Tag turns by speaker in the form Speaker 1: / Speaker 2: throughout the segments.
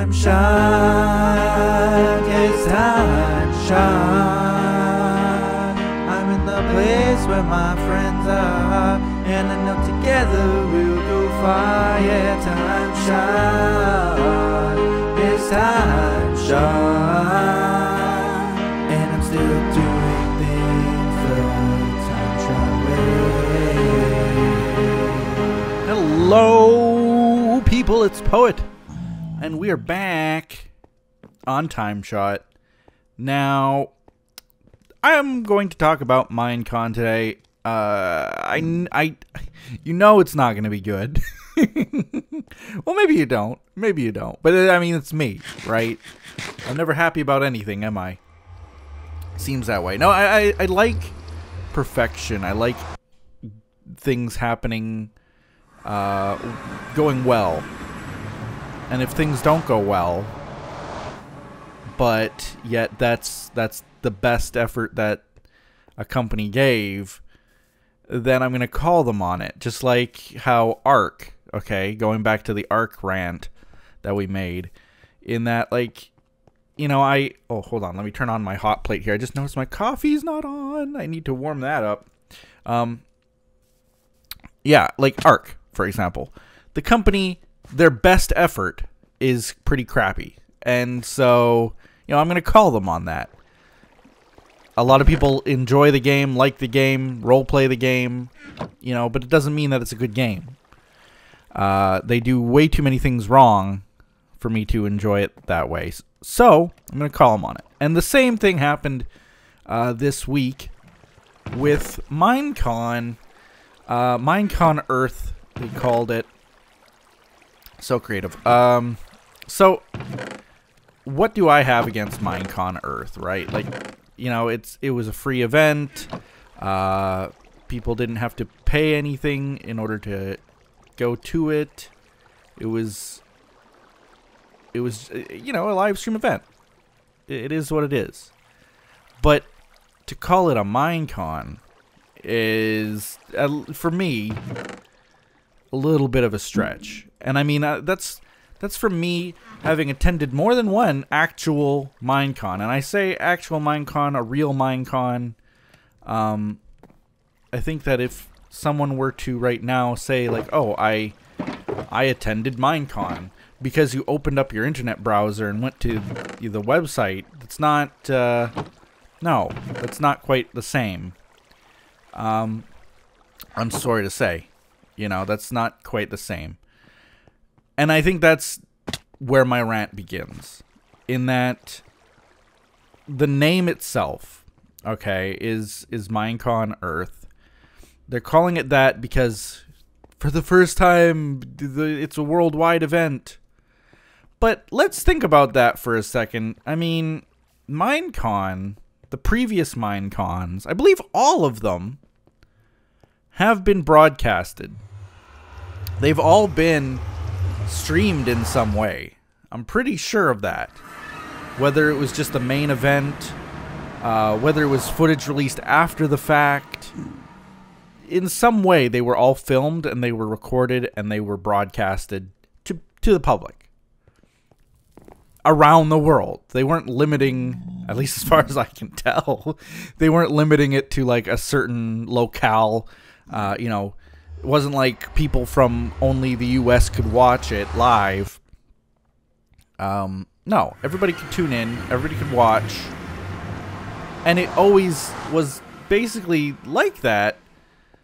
Speaker 1: TimeShot, yes, TimeShot. I'm in the place where my friends are, and I know together we'll go far. Yeah, TimeShot, yes, TimeShot. And I'm still doing things the TimeShot way.
Speaker 2: Hello, people, it's Poet, and we are back on TimeShot. Now, I am going to talk about Minecon today. You know it's not going to be good. Well, maybe you don't. Maybe you don't. But, I mean, it's me, right? I'm never happy about anything, am I? Seems that way. No, I like perfection. I like things happening, going well. And if things don't go well, but yet that's the best effort that a company gave, then I'm going to call them on it. Just like how Ark, okay, going back to the Ark rant that we made, in that, like, you know, oh, hold on, let me turn on my hot plate here. I just noticed my coffee's not on. I need to warm that up. Yeah, like Ark, for example. The company, their best effort is pretty crappy. And so, you know, I'm going to call them on that. A lot of people enjoy the game, like the game, roleplay the game, you know, but it doesn't mean that it's a good game. They do way too many things wrong for me to enjoy it that way. So, I'm going to call them on it. And the same thing happened this week with Minecon. Minecon Earth, they called it. So creative. So, what do I have against Minecon Earth, right? Like, you know, it was a free event. People didn't have to pay anything in order to go to it. It was, you know, a live stream event. It is what it is. But to call it a Minecon is, for me, a little bit of a stretch. And I mean, that's from me having attended more than one actual Minecon. And I say actual Minecon, a real Minecon. I think that if someone were to right now say, like, oh, I attended Minecon, because you opened up your internet browser and went to the website, that's not, no, that's not quite the same. I'm sorry to say, you know, that's not quite the same. And I think that's where my rant begins, in that the name itself, okay, is Minecon Earth. They're calling it that because for the first time, it's a worldwide event. But let's think about that for a second. I mean, Minecon, the previous Minecons, I believe all of them have been broadcasted. They've all been streamed in some way. I'm pretty sure of that. Whether it was just the main event, whether it was footage released after the fact, in some way they were all filmed and they were recorded and they were broadcasted to the public around the world. They weren't limiting, at least as far as I can tell, they weren't limiting it to like a certain locale. You know, it wasn't like people from only the US could watch it live. No, everybody could tune in, everybody could watch. And it always was basically like that.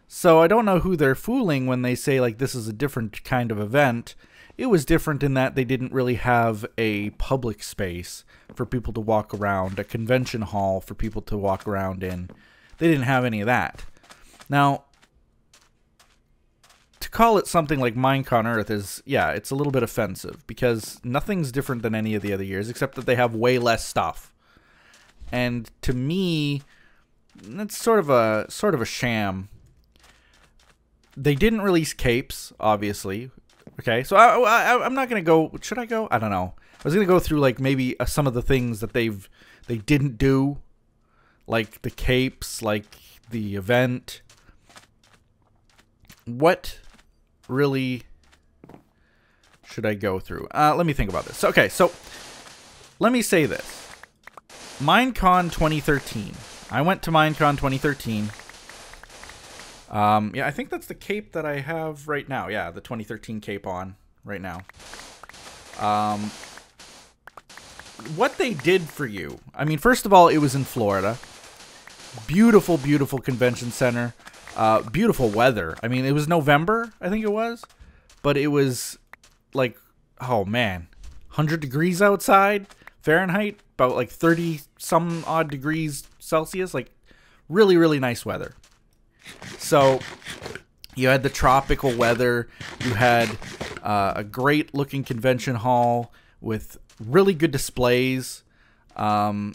Speaker 2: So I don't know who they're fooling when they say, like, this is a different kind of event. It was different in that they didn't really have a public space for people to walk around, a convention hall for people to walk around in. They didn't have any of that. Now, to call it something like Minecon Earth is, yeah, it's a little bit offensive because nothing's different than any of the other years except that they have way less stuff. And to me, that's sort of a sham. They didn't release capes, obviously. Okay, so I'm not gonna go. Should I go? I don't know. I was gonna go through like maybe some of the things that they didn't do, like the capes, like the event. What really should I go through? Let me think about this. Okay, so let me say this. Minecon 2013. I went to Minecon 2013. Yeah, I think that's the cape that I have right now. Yeah, the 2013 cape on right now. What they did for you. I mean, first of all, it was in Florida. Beautiful, beautiful convention center. Beautiful weather. I mean, it was November, I think it was. But it was like, oh man, 100 degrees outside Fahrenheit. About like 30 some odd degrees Celsius. Like really, really nice weather. So you had the tropical weather. You had a great looking convention hall with really good displays. A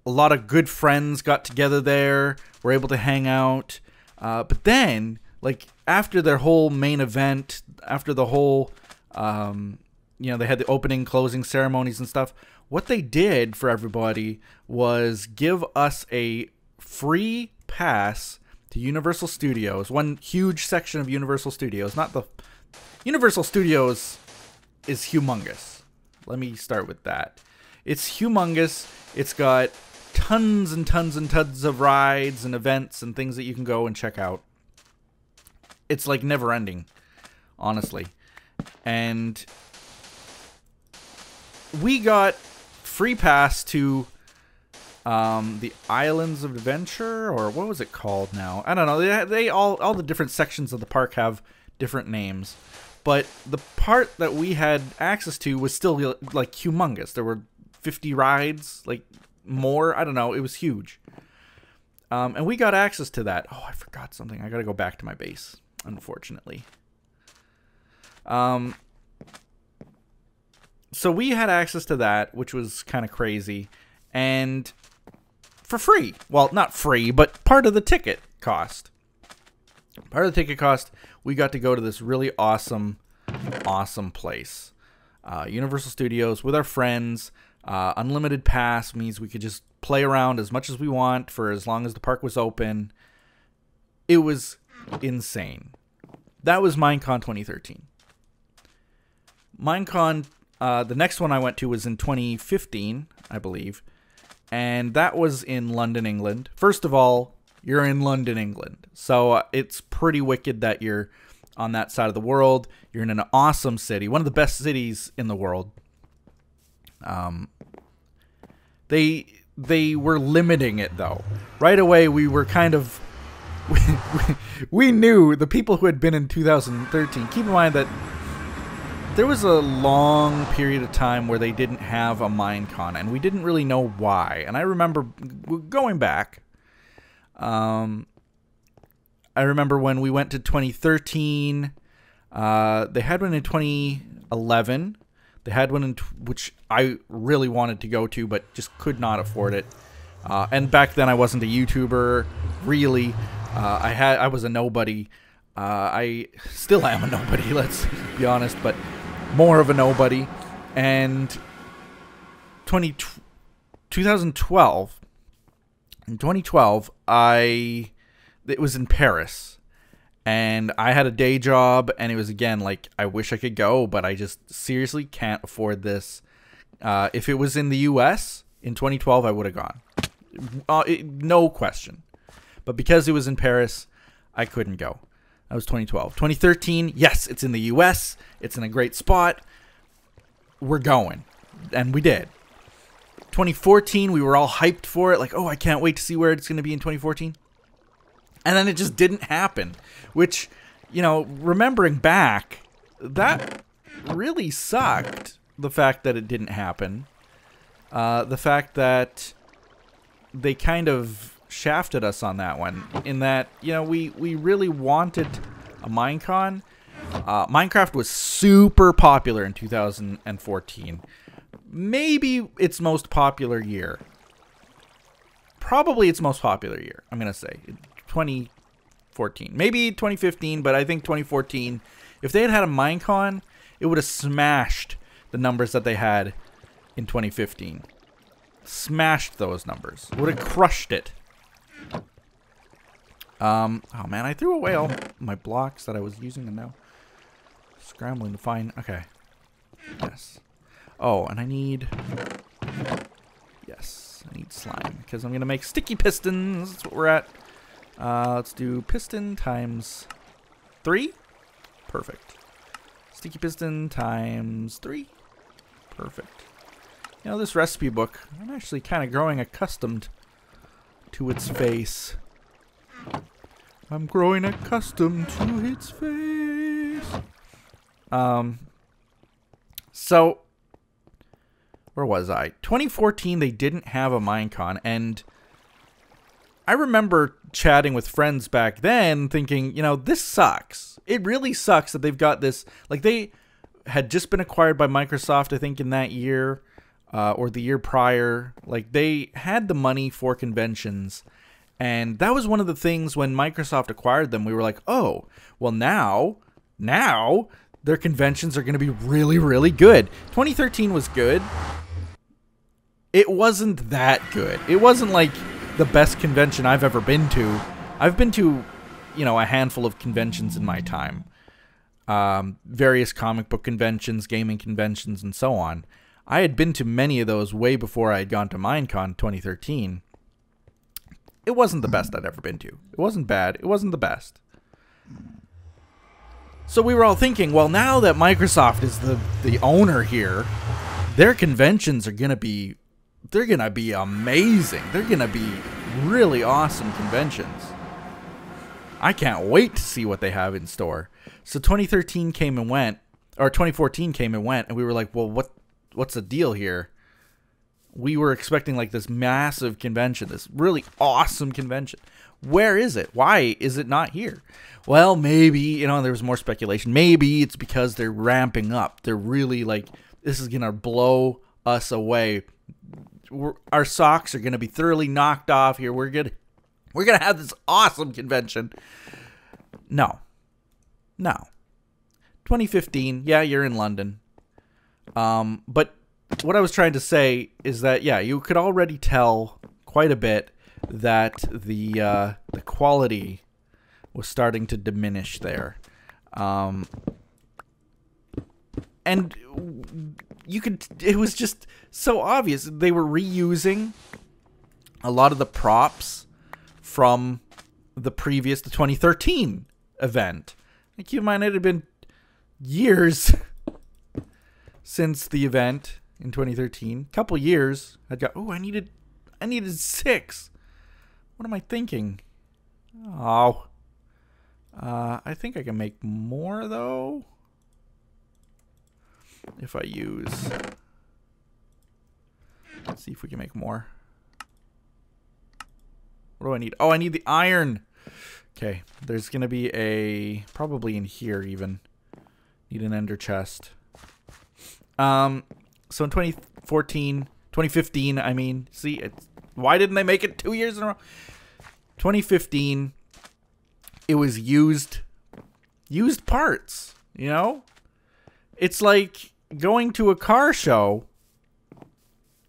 Speaker 2: lot of good friends got together there. Were able to hang out. But then, like after their whole main event, after the whole, they had the opening, closing ceremonies and stuff. What they did for everybody was give us a free pass to Universal Studios. One huge section of Universal Studios. Universal Studios is humongous. Let me start with that. It's humongous. It's got tons and tons and tons of rides and events and things that you can go and check out. It's like never ending, honestly. And we got free pass to the Islands of Adventure, or what was it called now? I don't know. They all the different sections of the park have different names, but the part that we had access to was still like humongous. There were 50 rides, like more. I don't know. It was huge, and we got access to that. Oh, I forgot something. I gotta go back to my base, unfortunately. So we had access to that, which was kind of crazy, and for free. Well, not free, but part of the ticket cost. Part of the ticket cost, we got to go to this really awesome place. Universal Studios with our friends. Unlimited pass means we could just play around as much as we want for as long as the park was open. It was insane. That was Minecon 2013. Minecon, the next one I went to was in 2015, I believe. And that was in London, England. First of all, you're in London, England. So it's pretty wicked that you're on that side of the world. You're in an awesome city. One of the best cities in the world. They were limiting it, though. Right away, we were kind of... we knew the people who had been in 2013. Keep in mind that there was a long period of time where they didn't have a Minecon, and we didn't really know why. And I remember going back. I remember when we went to 2013. They had one in 2011. They had one in which I really wanted to go to, but just could not afford it. And back then, I wasn't a YouTuber, really. I was a nobody. I still am a nobody, let's be honest, but more of a nobody. And 2012, in 2012, it was in Paris, and I had a day job, and it was, again, like, I wish I could go, but I just seriously can't afford this. If it was in the US in 2012, I would have gone. No question. But because it was in Paris, I couldn't go. That was 2012. 2013, yes, it's in the US. It's in a great spot. We're going. And we did. 2014, we were all hyped for it. Like, oh, I can't wait to see where it's going to be in 2014. And then it just didn't happen. Which, remembering back, that really sucked. The fact that it didn't happen. The fact that they kind of shafted us on that one, in that we really wanted a Minecon. Minecraft was super popular in 2014, maybe its most popular year, probably its most popular year. I'm gonna say 2014, maybe 2015, but I think 2014. If they had had a Minecon, it would have smashed the numbers that they had in 2015. Smashed those numbers. Would have crushed it. Oh man, I threw away all my blocks that I was using, and now Scrambling to find... Okay. Yes. Oh, and I need... Yes, I need slime, because I'm going to make sticky pistons. That's what we're at. Let's do piston times 3. Perfect. Sticky piston times 3. Perfect. You know, this recipe book, I'm actually kind of growing accustomed to its face. I'm growing accustomed to its face. So, where was I? 2014, they didn't have a Minecon, and I remember chatting with friends back then thinking, you know, this sucks. It really sucks that they've got this, like, they had just been acquired by Microsoft, I think, in that year, or the year prior. Like, they had the money for conventions, and that was one of the things when Microsoft acquired them. We were like, oh, well, now their conventions are going to be really, really good. 2013 was good. It wasn't that good. It wasn't like the best convention I've ever been to. I've been to, you know, a handful of conventions in my time. Various comic book conventions, gaming conventions, and so on. I had been to many of those way before I had gone to Minecon 2013. It wasn't the best I'd ever been to. It wasn't bad. It wasn't the best. So we were all thinking, well, now that Microsoft is the owner here, their conventions are going to be, they're going to be amazing. They're going to be really awesome conventions. I can't wait to see what they have in store. So 2013 came and went, or 2014 came and went, and we were like, well, what's the deal here? We were expecting like this massive convention, this really awesome convention. Where is it? Why is it not here? Well, maybe, you know, there was more speculation. Maybe it's because they're ramping up. They're really like, this is going to blow us away. Our socks are going to be thoroughly knocked off here. We're going to have this awesome convention. No. 2015, yeah, you're in London. But what I was trying to say is that, yeah, you could already tell quite a bit that the quality was starting to diminish there. And you could, it was just so obvious. They were reusing a lot of the props from the 2013 event. Like, keep in mind, it had been years since the event in 2013. Couple years. I'd got, oh, I needed 6. What am I thinking? Oh. I think I can make more, though. If I use... Let's see if we can make more. What do I need? Oh, I need the iron. Okay, there's going to be a... Probably in here, even. Need an ender chest. So in 2015, I mean, see, why didn't they make it 2 years in a row? 2015, it was used parts, you know? It's like going to a car show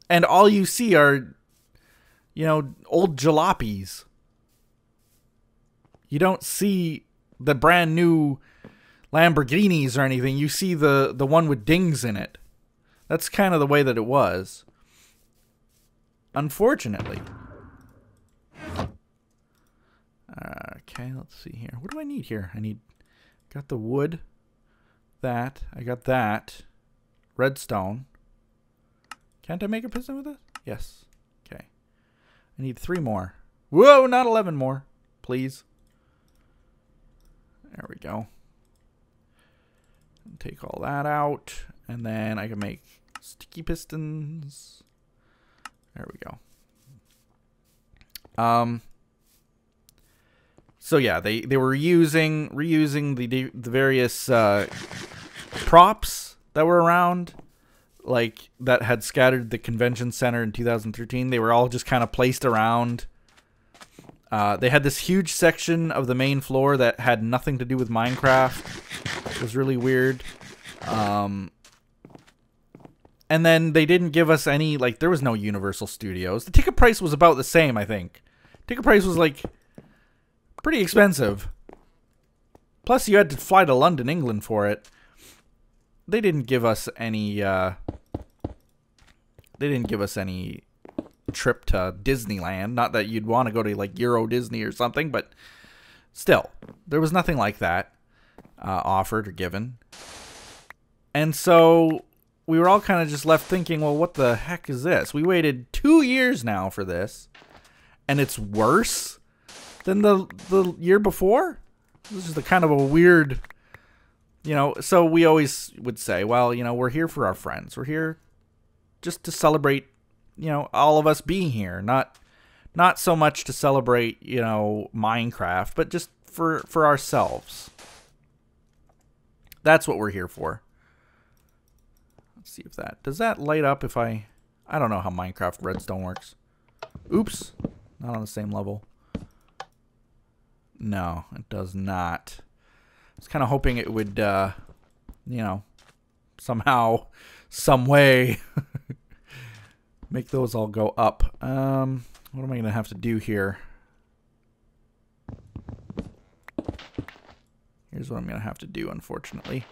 Speaker 2: and all you see are, you know, old jalopies. You don't see the brand new Lamborghinis or anything. You see the one with dings in it. That's kind of the way that it was. Unfortunately. Okay, let's see here. What do I need here? Got the wood. That. I got that. Redstone. Can't I make a piston with it? Yes. Okay. I need 3 more. Whoa, not 11 more. Please. There we go. Take all that out. And then I can make sticky pistons. There we go. So yeah, they were reusing the various props that were around, like that had scattered the convention center in 2013. They were all just kind of placed around. They had this huge section of the main floor that had nothing to do with Minecraft. It was really weird. And then they didn't give us any, like, there was no Universal Studios. The ticket price was about the same, I think. Ticket price was, like, pretty expensive. Plus, you had to fly to London, England for it. they didn't give us any trip to Disneyland. Not that you'd want to go to like Euro Disney or something, but still, there was nothing like that offered or given. And so we were all kind of just left thinking, well, what the heck is this? We waited 2 years now for this, and it's worse than the year before? This is the kind of a weird, so we always would say, well, we're here for our friends. We're here just to celebrate, all of us being here. Not so much to celebrate, Minecraft, but just for ourselves. That's what we're here for. Let's see if does that light up if I don't know how Minecraft redstone works. Oops, not on the same level. No, it does not. I was kind of hoping it would, somehow, some way make those all go up. What am I going to have to do here? Here's what I'm going to have to do, unfortunately,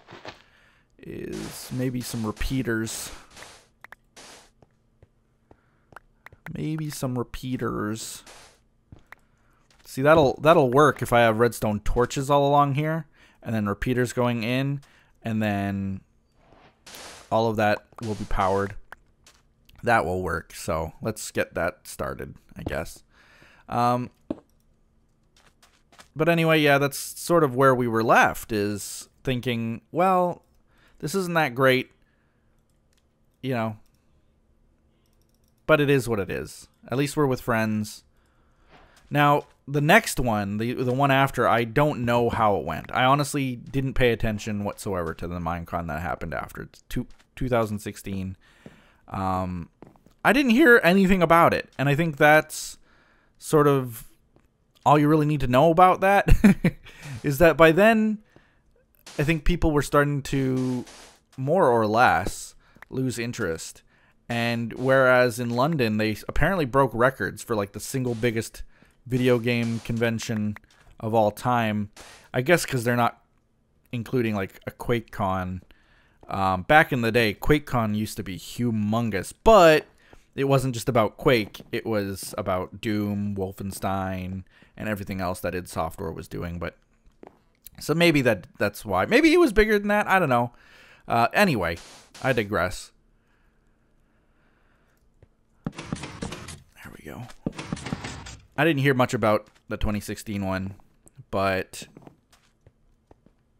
Speaker 2: is maybe some repeaters. Maybe some repeaters. See, that'll work if I have redstone torches all along here, and then repeaters going in, and then all of that will be powered. That will work. So let's get that started, I guess. But anyway, yeah, that's sort of where we were left, is thinking, well, this isn't that great, but it is what it is. At least we're with friends. Now, the next one, the one after, I don't know how it went. I honestly didn't pay attention whatsoever to the Minecon that happened after. It's 2016. I didn't hear anything about it, and I think that's sort of all you really need to know about that. Is that by then, I think people were starting to more or less lose interest. And whereas in London, they apparently broke records for like the single biggest video game convention of all time. I guess because they're not including like a QuakeCon. Back in the day, QuakeCon used to be humongous, but it wasn't just about Quake. It was about Doom, Wolfenstein, and everything else that id Software was doing. But so maybe that's why. Maybe it was bigger than that. I don't know. Anyway, I digress. There we go. I didn't hear much about the 2016 one, but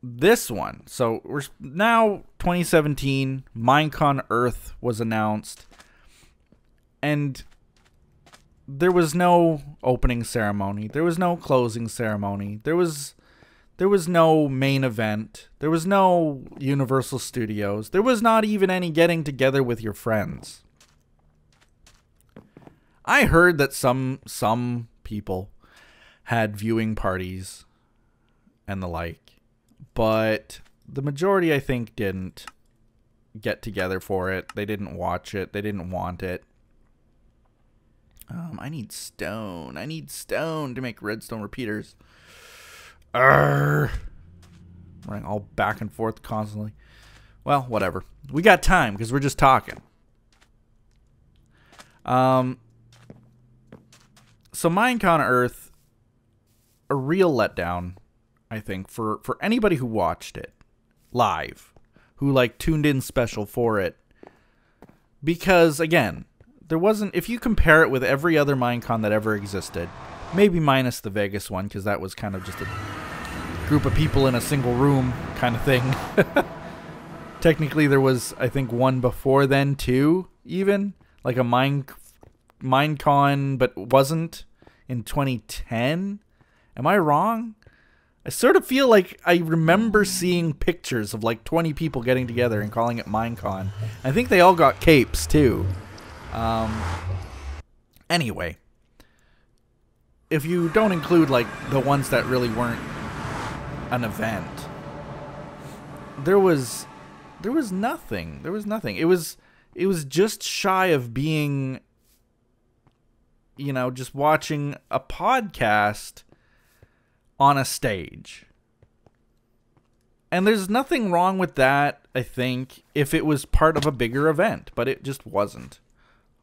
Speaker 2: this one. So we're now 2017. Minecon Earth was announced, and there was no opening ceremony. There was no closing ceremony. There was no main event. There was no Universal Studios. There was not even any getting together with your friends. I heard that some people had viewing parties and the like, but the majority, I think, didn't get together for it. They didn't watch it. They didn't want it. I need stone. I need stone to make redstone repeaters. Running all back and forth constantly. Well, whatever. We got time because we're just talking. So Minecon Earth, a real letdown, I think, for anybody who watched it live, who like tuned in special for it. Because again, there wasn't, if you compare it with every other Minecon that ever existed, maybe minus the Vegas one, because that was kind of just a group of people in a single room kind of thing. Technically, there was, I think, one before then too, even like a Minecon, but wasn't in 2010. Am I wrong? I sort of feel like I remember seeing pictures of like 20 people getting together and calling it Minecon. I think they all got capes too. Anyway, if you don't include like the ones that really weren't an event, there was nothing. There was nothing. It was just shy of being, just watching a podcast on a stage. And there's nothing wrong with that, I think, if it was part of a bigger event. But it just wasn't.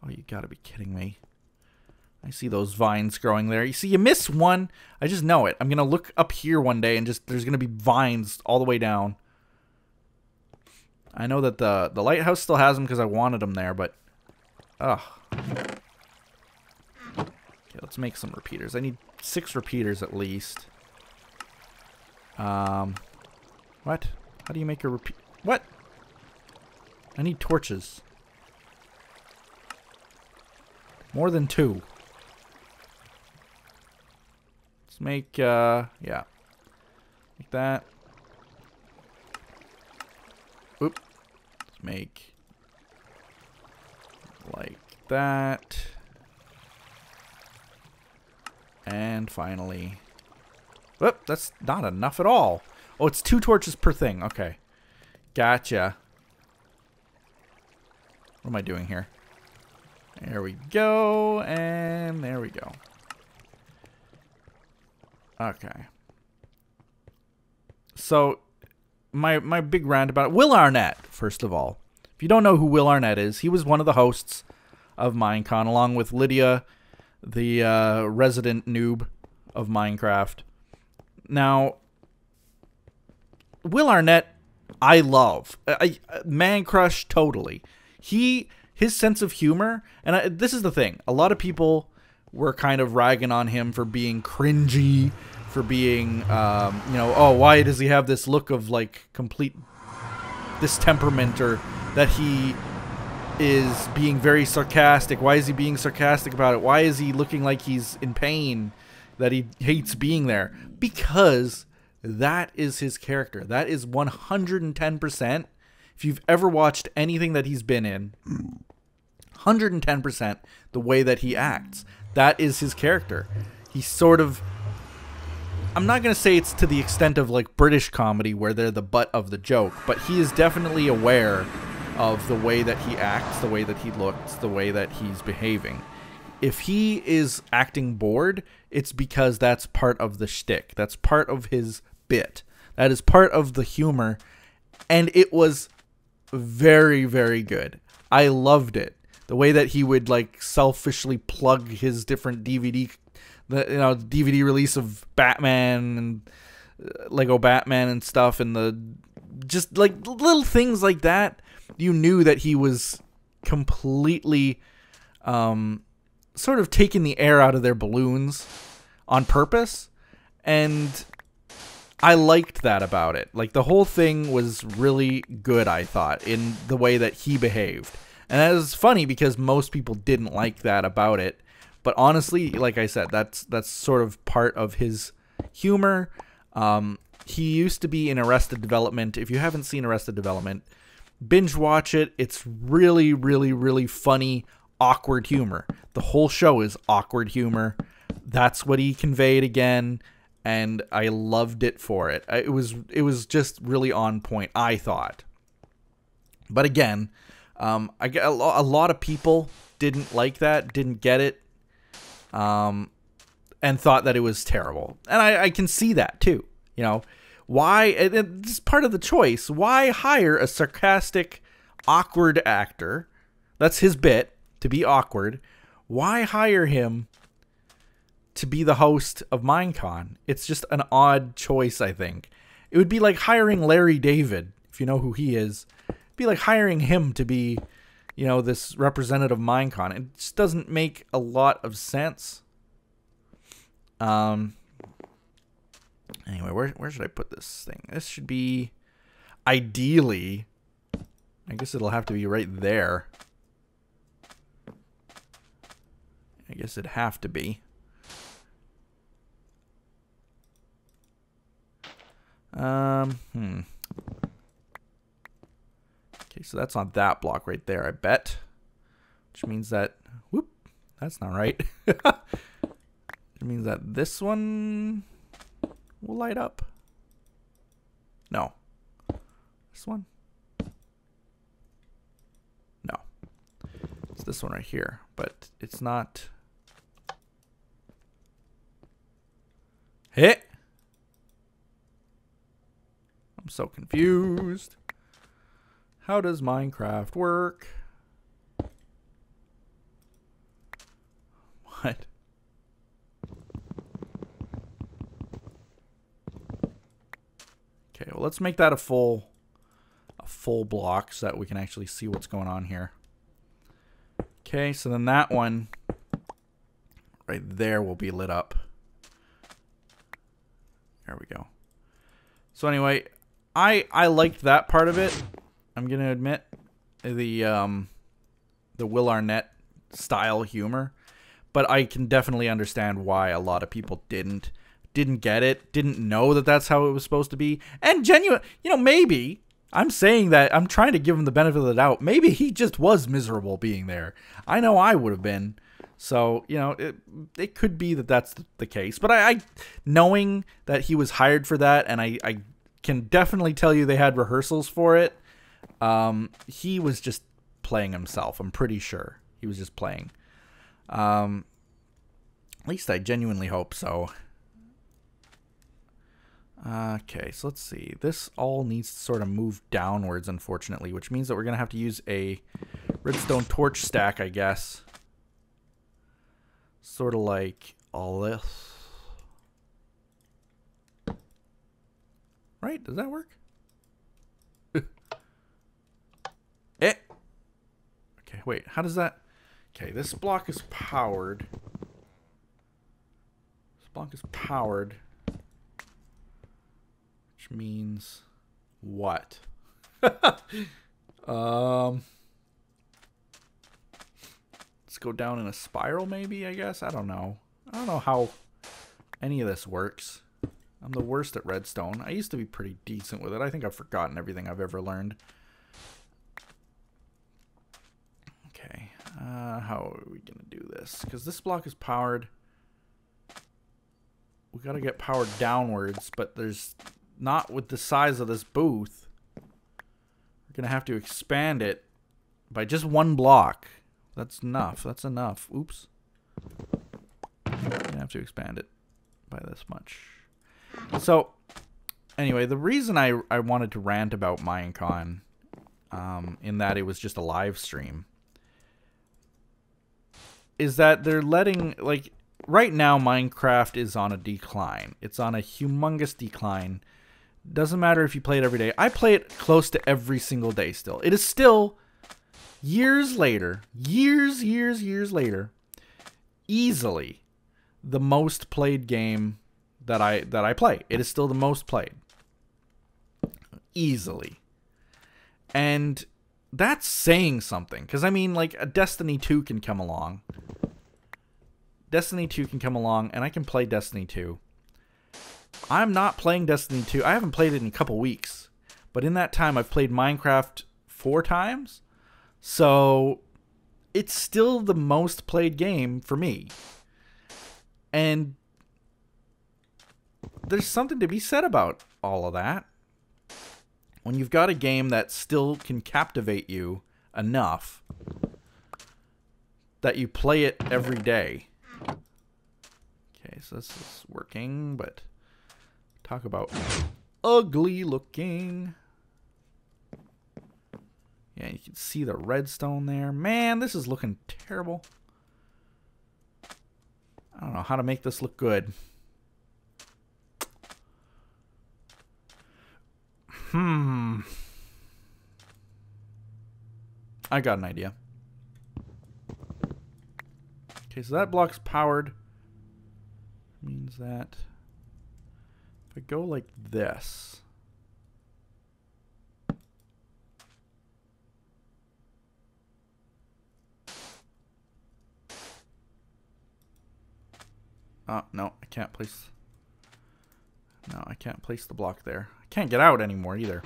Speaker 2: Oh, you gotta be kidding me. I see those vines growing there. You see, you miss one. I just know it. I'm gonna look up here one day and just there's gonna be vines all the way down. I know that the lighthouse still has them because I wanted them there, but ugh. Okay, let's make some repeaters. I need 6 repeaters at least. What? How do you make a repeat? What? I need torches. More than 2. Let's make, yeah. Like that. Oop. Let's make like that. And finally. Whoop, that's not enough at all. Oh, it's 2 torches per thing. Okay. Gotcha. What am I doing here? There we go. And there we go. Okay. So, my big rant about it. Will Arnett, first of all. If you don't know who Will Arnett is, he was one of the hosts of Minecon, along with Lydia, the resident noob of Minecraft. Now, Will Arnett, I love. Man crush, totally. His sense of humor, and this is the thing. A lot of people were kind of ragging on him for being cringy, for being, you know, oh, why does he have this look of, like, complete distemperament, or that he is being very sarcastic. Why is he being sarcastic about it? Why is he looking like he's in pain, that he hates being there? Because that is his character. That is 110%. If you've ever watched anything that he's been in, 110% the way that he acts. That is his character. He's sort of... I'm not going to say it's to the extent of like British comedy where they're the butt of the joke, but he is definitely aware of the way that he acts, the way that he looks, the way that he's behaving. If he is acting bored, it's because that's part of the shtick. That's part of his bit. That is part of the humor. And it was very, very good. I loved it. The way that he would like selfishly plug his different DVD, the DVD release of Batman and Lego Batman and stuff, and the just like little things like that. You knew that he was completely sort of taking the air out of their balloons on purpose, and I liked that about it. Like, the whole thing was really good, I thought, in the way that he behaved. And that was funny because most people didn't like that about it. But honestly, like I said, that's sort of part of his humor. He used to be in Arrested Development. If you haven't seen Arrested Development, binge watch it. It's really, really, really funny, awkward humor. The whole show is awkward humor. That's what he conveyed again, and I loved it for it. It was just really on point, I thought. But again, I get a lot of people didn't like that, didn't get it, and thought that it was terrible. And I can see that too. You know, why? This is part of the choice. Why hire a sarcastic, awkward actor? That's his bit, to be awkward. Why hire him to be the host of Minecon? It's just an odd choice, I think. It would be like hiring Larry David, if you know who he is. It'd be like hiring him to be, you know, this representative of Minecon. It just doesn't make a lot of sense. Anyway, where should I put this thing? This should be, ideally, I guess it'll have to be right there. I guess it'd have to be. Okay, so that's on that block right there, I bet. Which means that, whoop, that's not right. It means that this one will light up. No. This one? No. It's this one right here, but it's not. Hit. I'm so confused. How does Minecraft work? What? Okay, well, let's make that a full block so that we can actually see what's going on here. Okay, so then that one right there will be lit up. There we go. So anyway, I liked that part of it. I'm gonna admit the Will Arnett style humor, but I can definitely understand why a lot of people didn't get it, didn't know that that's how it was supposed to be, and genuine. You know, maybe I'm saying that I'm trying to give him the benefit of the doubt. Maybe he just was miserable being there. I know I would have been. So, you know, it could be that that's the case. But I knowing that he was hired for that, and I can definitely tell you they had rehearsals for it, he was just playing himself. I'm pretty sure he was just playing. At least I genuinely hope so. Okay, so let's see. This all needs to sort of move downwards, unfortunately, which means that we're going to have to use a redstone torch stack, I guess. Sort of like all this. Right? Does that work? Okay, wait. How does that... Okay, this block is powered. This block is powered. Which means... what? Let's go down in a spiral, maybe, I guess? I don't know. I don't know how any of this works. I'm the worst at redstone. I used to be pretty decent with it. I think I've forgotten everything I've ever learned. Okay. How are we going to do this? Because this block is powered. We got to get powered downwards, but there's not with the size of this booth. We're going to have to expand it by just one block. That's enough. That's enough. Oops. I'm going to have to expand it by this much. So, anyway, the reason I wanted to rant about Minecon, in that it was just a live stream, is that they're letting, like, right now Minecraft is on a decline. It's on a humongous decline. Doesn't matter if you play it every day. I play it close to every single day still. It is still... years later, years later, easily the most played game that I play. It is still the most played. Easily. And that's saying something. Because, I mean, like, a Destiny 2 can come along. Destiny 2 can come along, and I can play Destiny 2. I'm not playing Destiny 2. I haven't played it in a couple weeks. But in that time, I've played Minecraft 4 times. So, it's still the most played game for me. And there's something to be said about all of that. When you've got a game that still can captivate you enough that you play it every day. Okay, so this is working, but talk about ugly looking. Yeah, you can see the redstone there. Man, this is looking terrible. I don't know how to make this look good. I got an idea. Okay, so that block's powered. Means that if I go like this... oh, no, I can't place... no, I can't place the block there. I can't get out anymore either.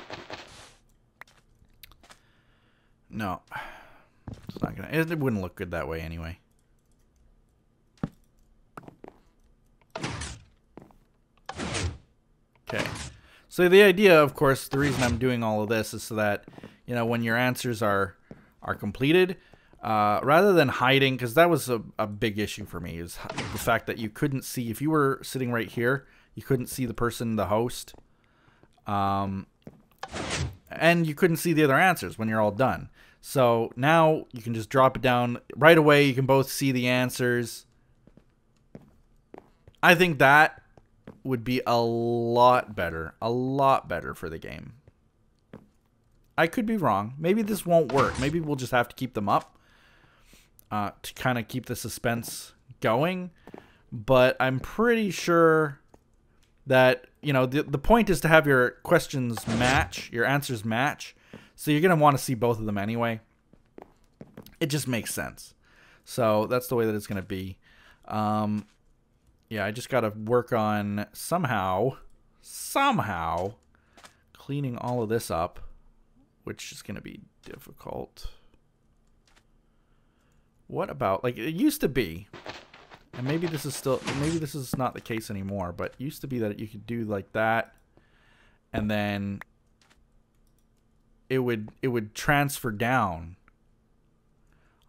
Speaker 2: No. It's not gonna... it wouldn't look good that way anyway. Okay. So the idea, of course, the reason I'm doing all of this is so that, you know, when your answers are completed, rather than hiding, because that was a big issue for me, is the fact that you couldn't see, if you were sitting right here, you couldn't see the person, the host, And you couldn't see the other answers when you're all done. So now you can just drop it down right away. You can both see the answers. I think that would be a lot better for the game. I could be wrong. Maybe this won't work. Maybe we'll just have to keep them up to kind of keep the suspense going. But I'm pretty sure that, you know, the point is to have your questions match, your answers match. So you're going to want to see both of them anyway. It just makes sense. So that's the way that it's going to be. Yeah, I just got to work on somehow cleaning all of this up, which is going to be difficult. What about, like, it used to be, and maybe this is not the case anymore, but it used to be that you could do like that, and then it would transfer down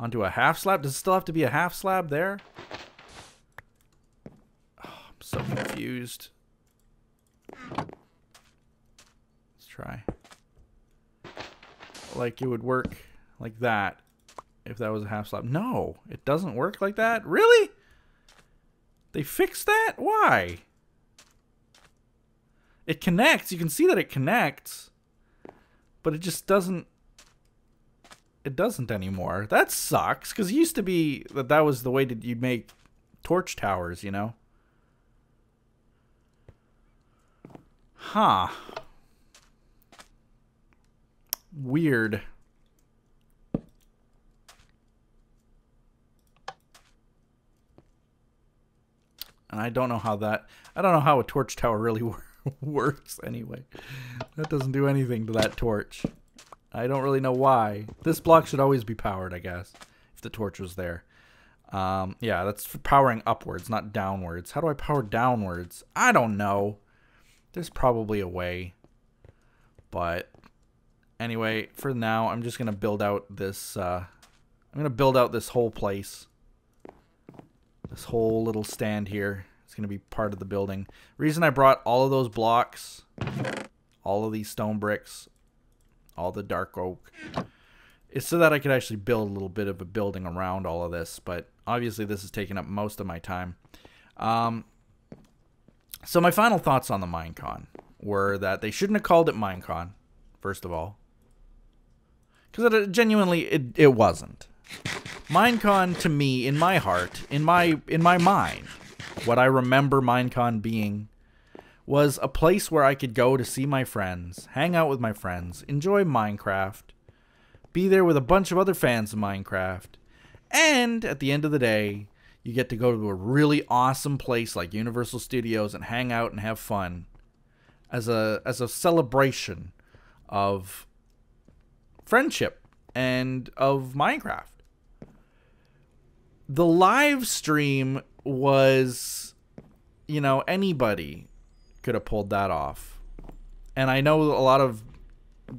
Speaker 2: onto a half slab. Does it still have to be a half slab there? Oh, I'm so confused. Let's try. Like, it would work like that if that was a half slab. No, it doesn't work like that. Really? They fixed that? Why? It connects. You can see that it connects. But it just doesn't. It doesn't anymore. That sucks. Because it used to be that was the way that you make torch towers, you know? Huh. Weird. And I don't know how a torch tower really works anyway. That doesn't do anything to that torch. I don't really know why. This block should always be powered, I guess, if the torch was there. Yeah, that's for powering upwards, not downwards. How do I power downwards? I don't know. There's probably a way. But anyway, for now, I'm just going to build out this... I'm going to build out this whole place. This whole little stand here is going to be part of the building. Reason I brought all of those blocks, all of these stone bricks, all the dark oak, is so that I could actually build a little bit of a building around all of this. But obviously this is taking up most of my time. So my final thoughts on the Minecon were that they shouldn't have called it Minecon, first of all. Because genuinely, it wasn't. Minecon, to me, in my heart, in my mind, what I remember Minecon being was a place where I could go to see my friends, hang out with my friends, enjoy Minecraft, be there with a bunch of other fans of Minecraft, and at the end of the day, you get to go to a really awesome place like Universal Studios and hang out and have fun as a celebration of friendship and of Minecraft. The live stream was, you know, anybody could have pulled that off. And I know a lot of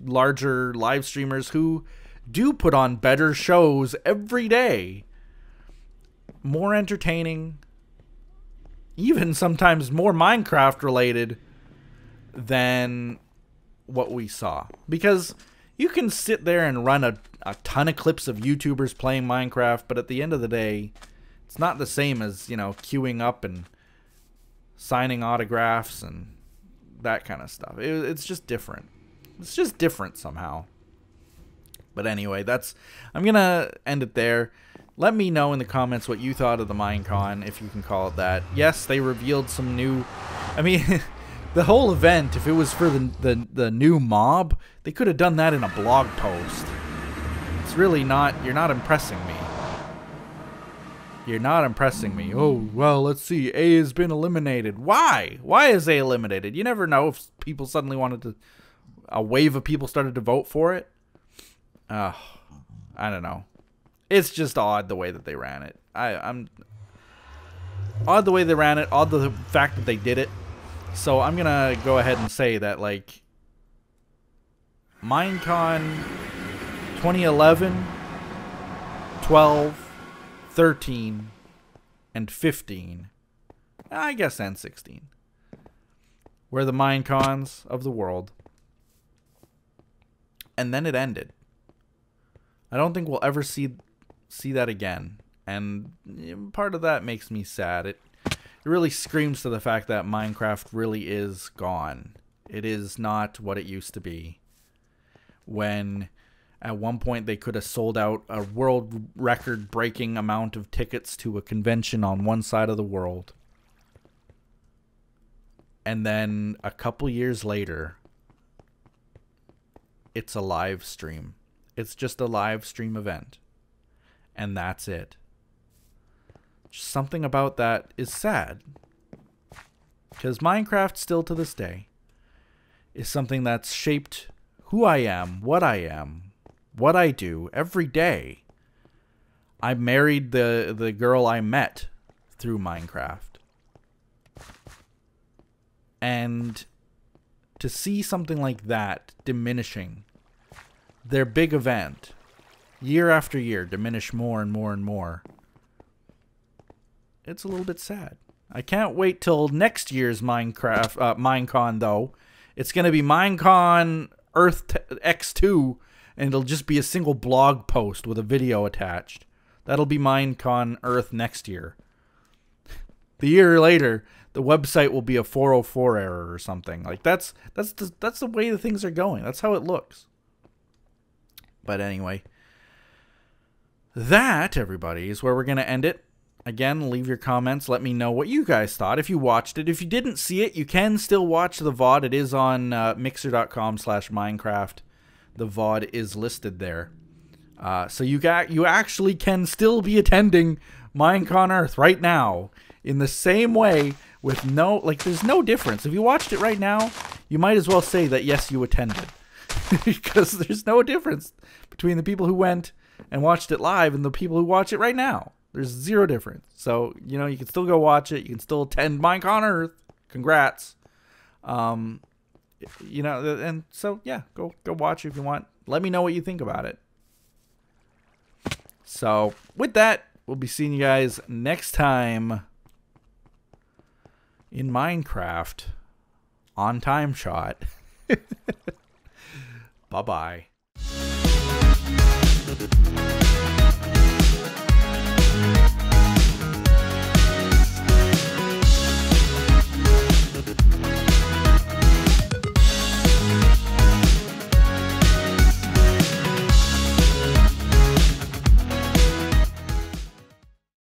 Speaker 2: larger live streamers who do put on better shows every day. More entertaining, even sometimes more Minecraft related than what we saw. Because you can sit there and run a ton of clips of YouTubers playing Minecraft, but at the end of the day, it's not the same as, you know, queuing up and signing autographs and that kind of stuff. It's just different. It's just different somehow. But anyway, I'm going to end it there. Let me know in the comments what you thought of the Minecon, if you can call it that. Yes, they revealed some new... I mean, the whole event, if it was for the new mob, they could have done that in a blog post. It's really not... You're not impressing me. You're not impressing me. Oh, well, let's see. A has been eliminated. Why? Why is A eliminated? You never know if people suddenly wanted to... A wave of people started to vote for it. I don't know. It's just odd the way that they ran it. I'm odd the way they ran it. Odd the fact that they did it. So I'm gonna go ahead and say that, like, Minecon 2011, 12, 13, and 15, I guess, and 16, were the Minecons of the world. and then it ended. I don't think we'll ever see that again. And part of that makes me sad. It really screams to the fact that Minecraft really is gone. It is not what it used to be. When at one point they could have sold out a world record breaking amount of tickets to a convention on one side of the world. And then a couple years later, it's a live stream. It's just a live stream event. And that's it. Something about that is sad. Because Minecraft, still to this day, is something that's shaped who I am, what I do every day. I married the girl I met through Minecraft. And to see something like that diminishing, their big event, year after year, diminish more and more and more, it's a little bit sad. I can't wait till next year's Minecon, though. It's going to be Minecon Earth X2, and it'll just be a single blog post with a video attached. That'll be Minecon Earth next year. The year later, the website will be a 404 error or something. Like that's the way the things are going. That's how it looks. But anyway, that, everybody, is where we're going to end it. Again, leave your comments. Let me know what you guys thought. If you watched it, if you didn't see it, you can still watch the VOD. It is on mixer.com/Minecraft. The VOD is listed there. So you actually can still be attending Minecon Earth right now in the same way with there's no difference. If you watched it right now, you might as well say that, yes, you attended. Because there's no difference between the people who went and watched it live and the people who watch it right now. There's zero difference. So, you can still go watch it. You can still attend Minecon Earth. Congrats. And so, yeah, go watch it if you want. Let me know what you think about it. So, with that, we'll be seeing you guys next time in Minecraft on TimeShot. Bye-bye.